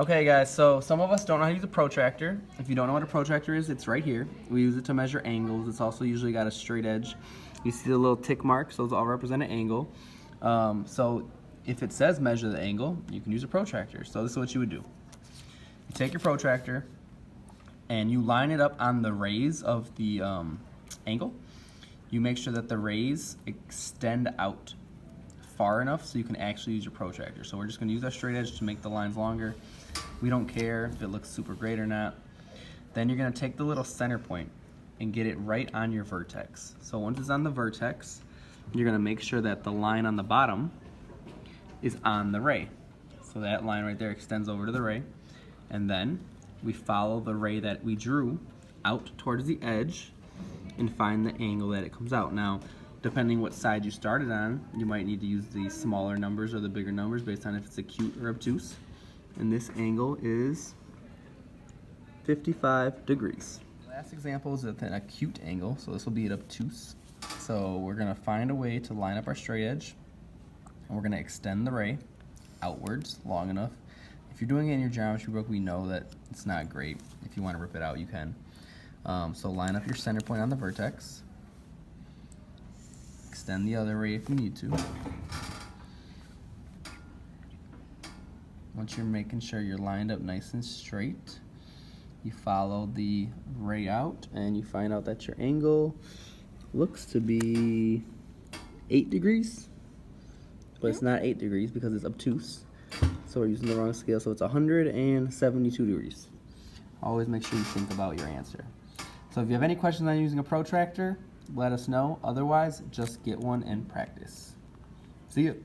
Okay guys, so some of us don't know how to use a protractor. If you don't know what a protractor is, it's right here. We use it to measure angles. It's also usually got a straight edge. You see the little tick marks, those all represent an angle. So if it says measure the angle, you can use a protractor. So this is what you would do. You take your protractor and you line it up on the rays of the angle. You make sure that the rays extend out far enough so you can actually use your protractor. So we're just going to use our straight edge to make the lines longer. We don't care if it looks super great or not. Then you're going to take the little center point and get it right on your vertex. So once it's on the vertex, you're going to make sure that the line on the bottom is on the ray. So that line right there extends over to the ray. And then we follow the ray that we drew out towards the edge and find the angle that it comes out. Now, depending what side you started on, you might need to use the smaller numbers or the bigger numbers based on if it's acute or obtuse. And this angle is 55 degrees. Last example is at an acute angle, so this will be at obtuse. So we're going to find a way to line up our straight edge, and we're going to extend the ray outwards long enough. If you're doing it in your geometry book, we know that it's not great. If you want to rip it out, you can. So line up your center point on the vertex. Extend the other ray if you need to. Once you're making sure you're lined up nice and straight, you follow the ray out and you find out that your angle looks to be 8 degrees, but it's not 8 degrees because it's obtuse. So we're using the wrong scale, so it's 172 degrees. Always make sure you think about your answer. So if you have any questions on using a protractor, let us know. Otherwise, just get one and practice. See you.